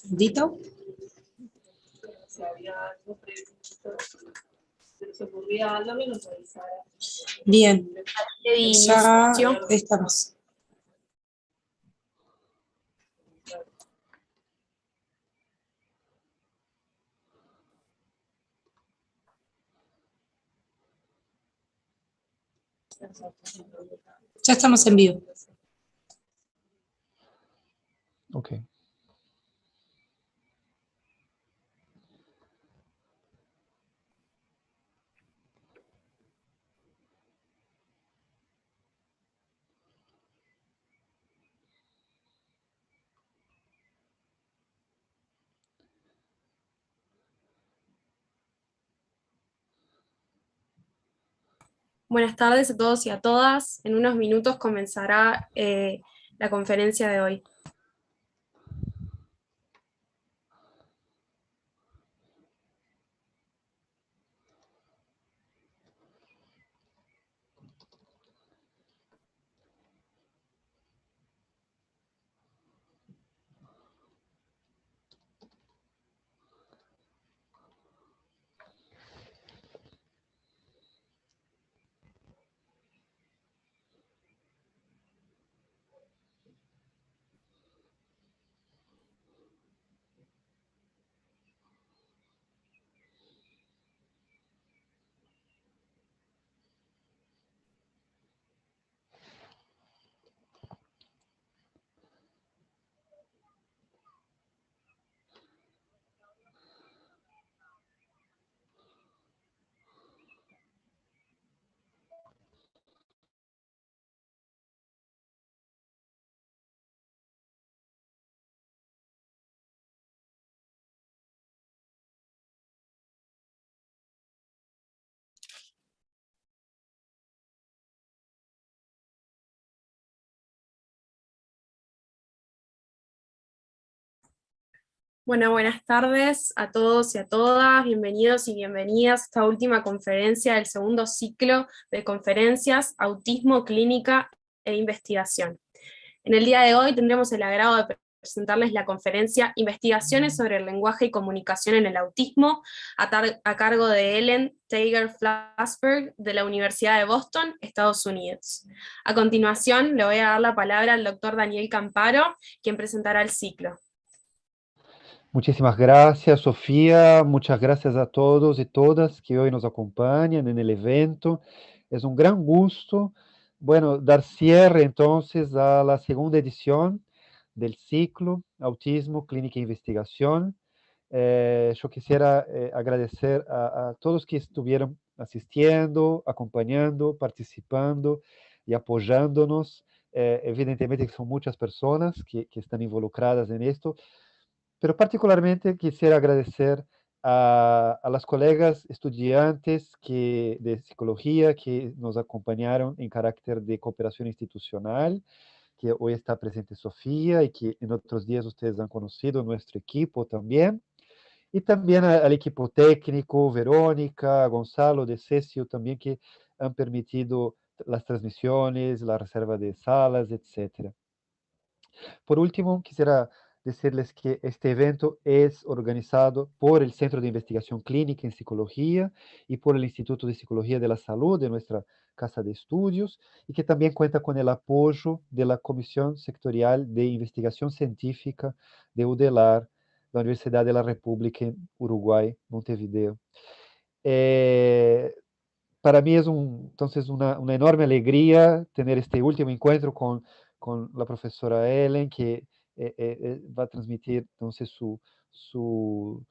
Dito. Si había algo previsto, se les ocurría algo que nos avisara. Bien, ya Inicio. estamos. Ya estamos en vivo. Ok. Buenas tardes a todos y a todas. En unos minutos comenzará la conferencia de hoy. Bueno, buenas tardes a todos y a todas, bienvenidos y bienvenidas a esta última conferencia del segundo ciclo de conferencias Autismo, Clínica e Investigación. En el día de hoy tendremos el agrado de presentarles la conferencia Investigaciones sobre el lenguaje y comunicación en el autismo, a cargo de Ellen Tager-Flasberg de la Universidad de Boston, Estados Unidos. A continuación le voy a dar la palabra al doctor Daniel Camparo, quien presentará el ciclo. Muchísimas gracias, Sofía. Muchas gracias a todos y todas que hoy nos acompañan en el evento. Es un gran gusto, bueno, dar cierre entonces a la segunda edición del ciclo Autismo, Clínica e Investigación. Yo quisiera agradecer a todos que estuvieron asistiendo, acompañando, participando y apoyándonos. Evidentemente que son muchas personas que están involucradas en esto, pero particularmente quisiera agradecer a las colegas estudiantes de psicología que nos acompañaron en carácter de cooperación institucional, que hoy está presente Sofía y que en otros días ustedes han conocido nuestro equipo también. Y también al equipo técnico, Verónica, Gonzalo, de Cesio también, que han permitido las transmisiones, la reserva de salas, etc. Por último, quisiera decirles que este evento es organizado por el Centro de Investigación Clínica en Psicología y por el Instituto de Psicología de la Salud de nuestra Casa de Estudios, y que también cuenta con el apoyo de la Comisión Sectorial de Investigación Científica de UDELAR, la Universidad de la República en Uruguay, Montevideo. Para mí es entonces una enorme alegría tener este último encuentro con la profesora Ellen, que va a transmitir entonces su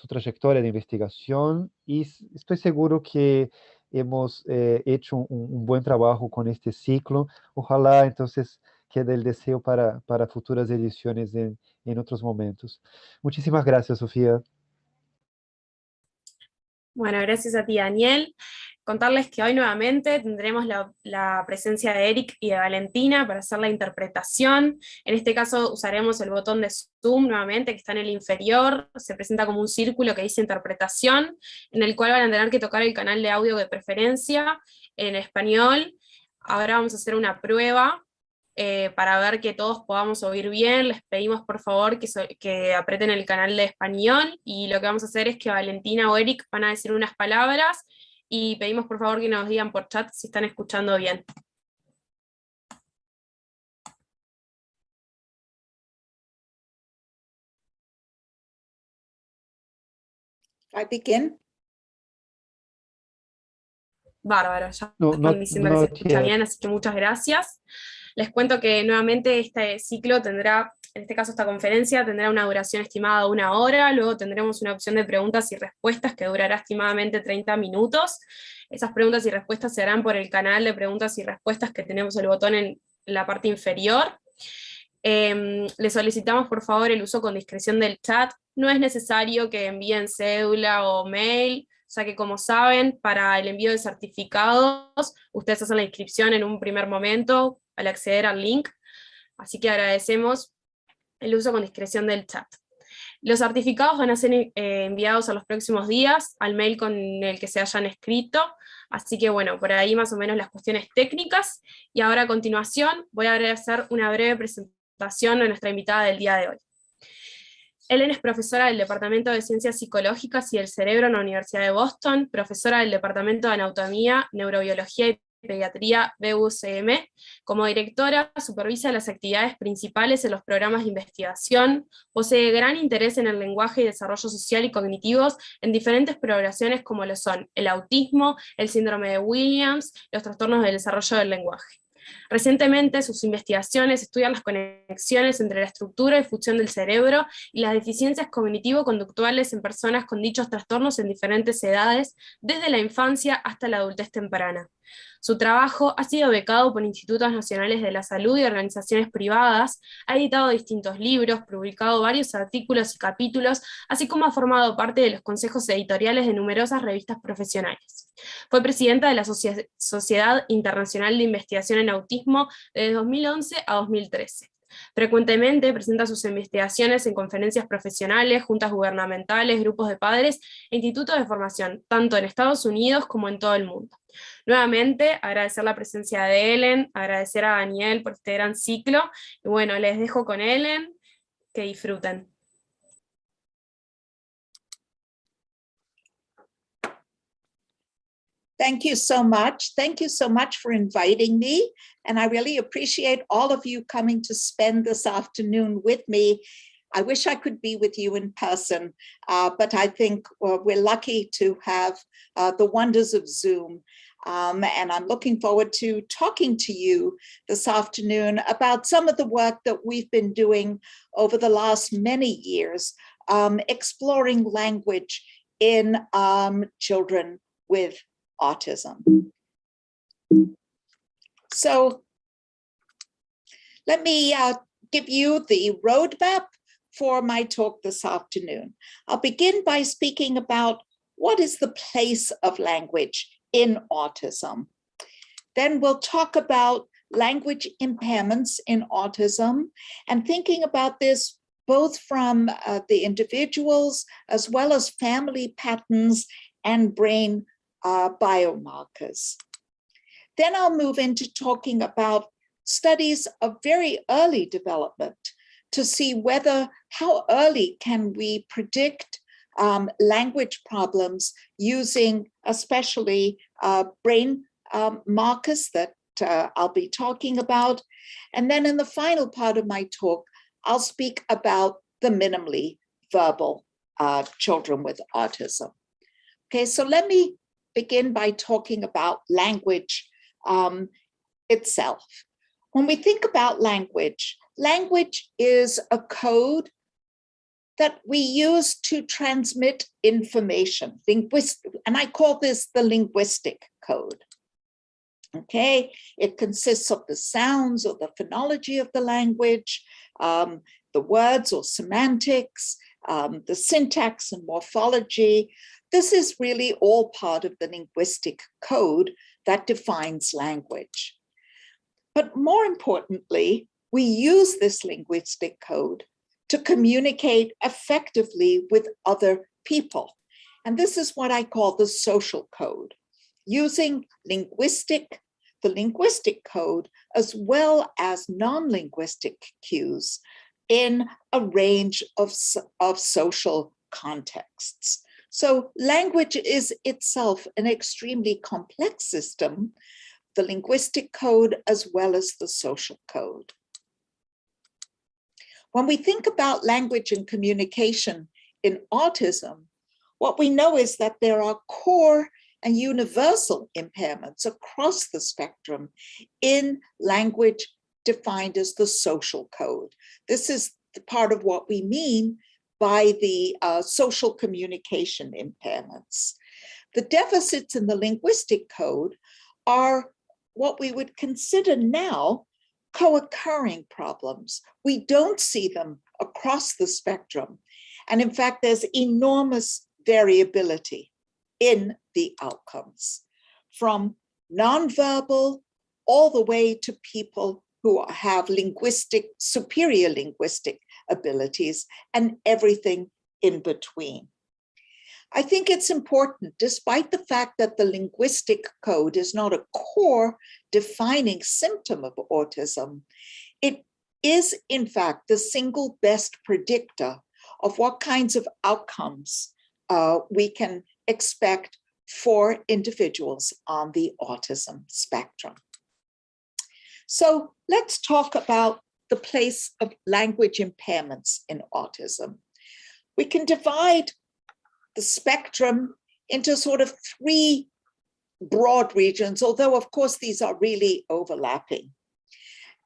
trayectoria de investigación, y estoy seguro que hemos hecho un buen trabajo con este ciclo. Ojalá entonces quede el deseo para futuras ediciones en otros momentos. Muchísimas gracias, Sofía. Bueno, gracias a ti, Daniel. Contarles que hoy nuevamente tendremos la presencia de Eric y de Valentina para hacer la interpretación. En este caso usaremos el botón de Zoom nuevamente, que está en el inferior. Se presenta como un círculo que dice interpretación, en el cual van a tener que tocar el canal de audio de preferencia en español. Ahora vamos a hacer una prueba para ver que todos podamos oír bien. Les pedimos por favor que aprieten el canal de español, y lo que vamos a hacer es que Valentina o Eric van a decir unas palabras, y pedimos por favor que nos digan por chat si están escuchando bien. I begin? Bárbaro, ya No, están diciendo que se not escucha yet. bien, así que muchas gracias. Les cuento que nuevamente este ciclo tendrá, en este caso esta conferencia, tendrá una duración estimada de 1 hora, luego tendremos una opción de preguntas y respuestas que durará estimadamente 30 minutos. Esas preguntas y respuestas se harán por el canal de preguntas y respuestas que tenemos el botón en la parte inferior. Les solicitamos por favor el uso con discreción del chat. No es necesario que envíen cédula o mail, ya que como saben, para el envío de certificados, ustedes hacen la inscripción en un primer momento al acceder al link, así que agradecemos el uso con discreción del chat. Los certificados van a ser enviados a los próximos días al mail con el que se hayan escrito, así que bueno, por ahí más o menos las cuestiones técnicas, y ahora a continuación voy a hacer una breve presentación de nuestra invitada del día de hoy. Ellen es profesora del Departamento de Ciencias Psicológicas y del Cerebro en la Universidad de Boston, profesora del Departamento de Anatomía, Neurobiología y Pediatría BUCM. Como directora, supervisa las actividades principales en los programas de investigación, posee gran interés en el lenguaje y desarrollo social y cognitivos en diferentes programaciones como lo son el autismo, el síndrome de Williams, los trastornos del desarrollo del lenguaje. Recientemente, sus investigaciones estudian las conexiones entre la estructura y función del cerebro y las deficiencias cognitivo-conductuales en personas con dichos trastornos en diferentes edades, desde la infancia hasta la adultez temprana. Su trabajo ha sido becado por institutos nacionales de la salud y organizaciones privadas, ha editado distintos libros, publicado varios artículos y capítulos, así como ha formado parte de los consejos editoriales de numerosas revistas profesionales. Fue presidenta de la Sociedad Internacional de Investigación en Autismo desde 2011 a 2013. Frecuentemente presenta sus investigaciones en conferencias profesionales, juntas gubernamentales, grupos de padres e institutos de formación, tanto en Estados Unidos como en todo el mundo. Nuevamente, agradecer la presencia de Ellen, agradecer a Daniel por este gran ciclo, y bueno, les dejo con Ellen, que disfruten. Thank you so much. Thank you so much for inviting me. And I really appreciate all of you coming to spend this afternoon with me. I wish I could be with you in person, but I think we're lucky to have the wonders of Zoom. And I'm looking forward to talking to you this afternoon about some of the work that we've been doing over the last many years, exploring language in children with autism. So let me give you the roadmap for my talk this afternoon. I'll begin by speaking about what is the place of language in autism. Then we'll talk about language impairments in autism and thinking about this both from the individuals as well as family patterns and brain biomarkers. Then I'll move into talking about studies of very early development to see how early can we predict language problems using especially brain markers that I'll be talking about. And then in the final part of my talk, I'll speak about the minimally verbal children with autism. Okay, so let me begin by talking about language itself. When we think about language, language is a code that we use to transmit information, and I call this the linguistic code. Okay, it consists of the sounds or the phonology of the language, the words or semantics, the syntax and morphology. This is really all part of the linguistic code that defines language. But more importantly, we use this linguistic code to communicate effectively with other people. And this is what I call the social code, using linguistic the linguistic code as well as non-linguistic cues in a range of social contexts. So language is itself an extremely complex system, the linguistic code as well as the social code. When we think about language and communication in autism, what we know is that there are core and universal impairments across the spectrum in language defined as the social code. This is part of what we mean by the social communication impairments. The deficits in the linguistic code are what we would consider now co-occurring problems. We don't see them across the spectrum. And in fact, there's enormous variability in the outcomes, from nonverbal all the way to people who have superior linguistic abilities and everything in between. I think it's important, despite the fact that the linguistic code is not a core defining symptom of autism, it is in fact the single best predictor of what kinds of outcomes we can expect for individuals on the autism spectrum. So let's talk about the place of language impairments in autism. We can divide the spectrum into sort of three broad regions, although of course these are really overlapping.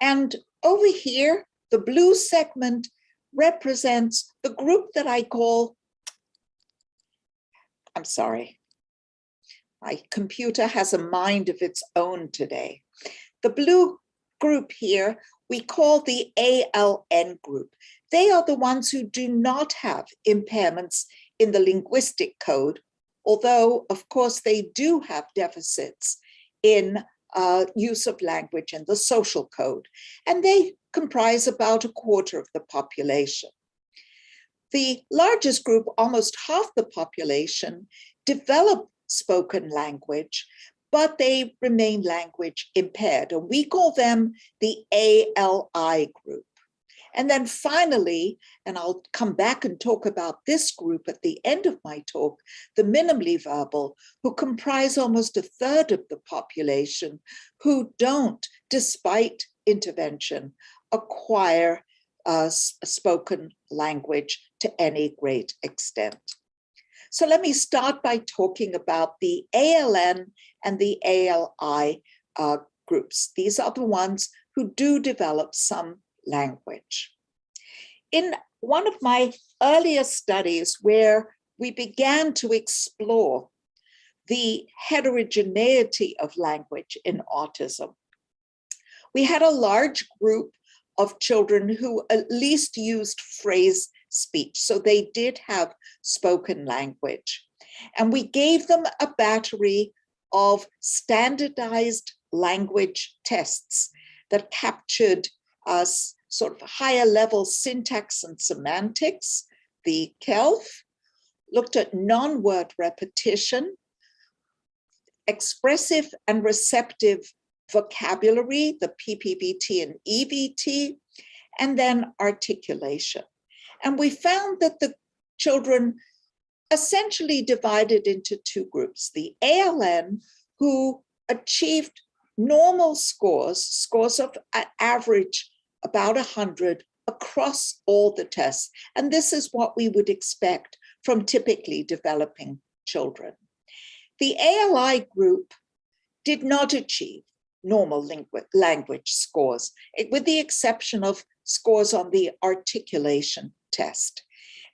And over here, the blue segment represents the group that I call, I'm sorry, my computer has a mind of its own today. The blue group here, we call the ALN group. They are the ones who do not have impairments in the linguistic code, although of course they do have deficits in use of language and the social code, and they comprise about a quarter of the population. The largest group, almost half the population, develop spoken language, but they remain language impaired, and we call them the ALI group. And then finally, and I'll come back and talk about this group at the end of my talk, the minimally verbal, who comprise almost a third of the population, who don't, despite intervention, acquire spoken language to any great extent. So let me start by talking about the ALN and the ALI groups. These are the ones who do develop some language. In one of my earlier studies where we began to explore the heterogeneity of language in autism, we had a large group of children who at least used phrase speech, so they did have spoken language. And we gave them a battery of standardized language tests that captured sort of higher level syntax and semantics, the KELF, looked at non-word repetition, expressive and receptive vocabulary, the PPVT and EVT, and then articulation. And we found that the children essentially divided into two groups: the ALN, who achieved normal scores of average about 100 across all the tests. And this is what we would expect from typically developing children. The ALI group did not achieve normal language scores, with the exception of scores on the articulation test.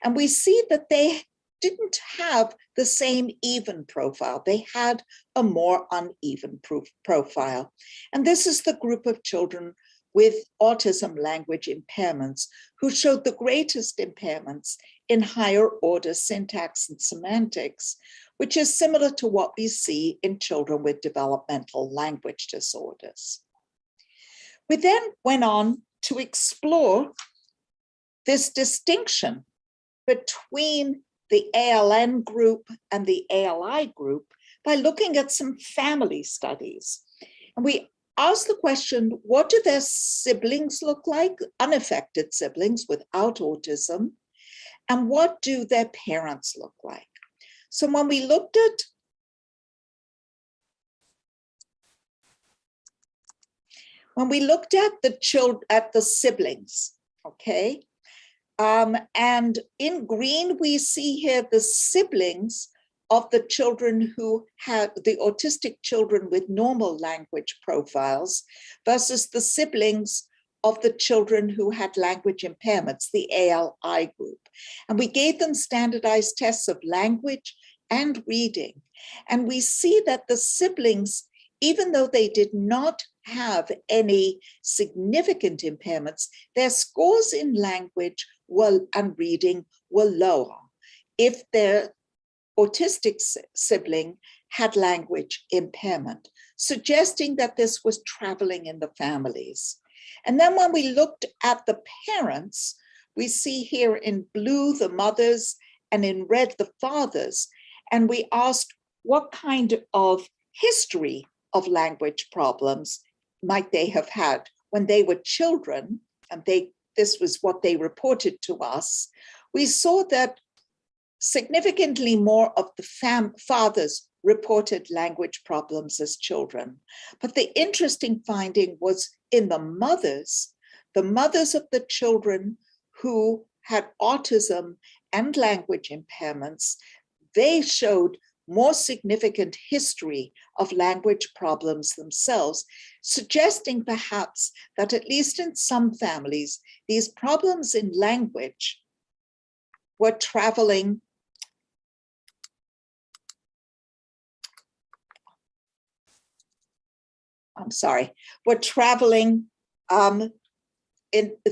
And we see that they didn't have the same even profile. They had a more uneven profile. And this is the group of children with autism language impairments who showed the greatest impairments in higher order syntax and semantics, which is similar to what we see in children with developmental language disorders. We then went on to explore this distinction between the ALN group and the ALI group by looking at some family studies. And we asked the question, what do their siblings look like, unaffected siblings without autism, and what do their parents look like? So when we looked at the siblings, okay, and in green we see here the siblings of the children who had the autistic children with normal language profiles versus the siblings of the children who had language impairments, the ALI group. And we gave them standardized tests of language and reading. And we see that the siblings, even though they did not have any significant impairments, their scores in language and reading were lower if their autistic sibling had language impairment, suggesting that this was traveling in the families. And then when we looked at the parents, we see here in blue the mothers and in red the fathers, and we asked what kind of history of language problems might they have had when they were children, and this was what they reported to us. We saw that significantly more of the fathers reported language problems as children. But the interesting finding was in the mothers of the children who had autism and language impairments, they showed more significant history of language problems themselves, suggesting perhaps that at least in some families, these problems in language were traveling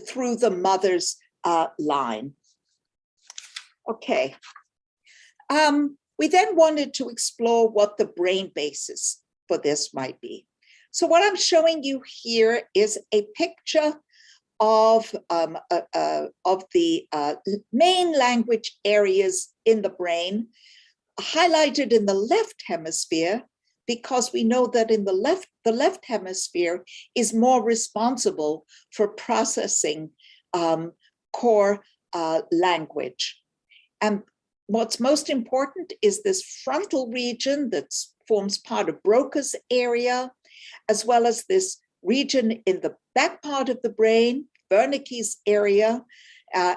through the mother's line. Okay. We then wanted to explore what the brain basis for this might be. So what I'm showing you here is a picture of the main language areas in the brain, highlighted in the left hemisphere, because we know that in the left hemisphere is more responsible for processing core language. And what's most important is this frontal region that forms part of Broca's area, as well as this region in the back part of the brain, Wernicke's area,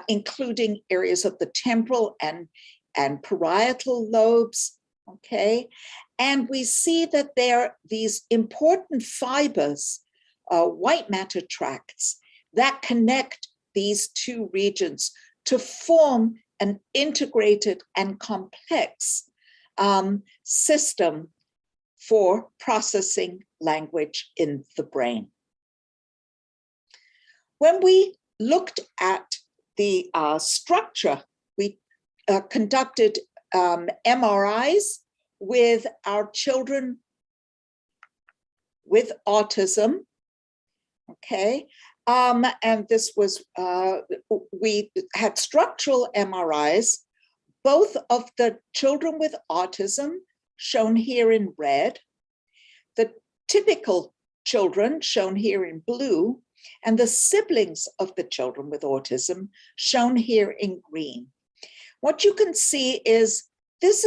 including areas of the temporal and parietal lobes, okay? And we see that there are these important fibers, white matter tracts, that connect these two regions to form an integrated and complex system for processing language in the brain. When we looked at the structure, we conducted MRIs with our children with autism, okay? And this was, we had structural MRIs, both of the children with autism, shown here in red, the typical children, shown here in blue, and the siblings of the children with autism, shown here in green. What you can see is this is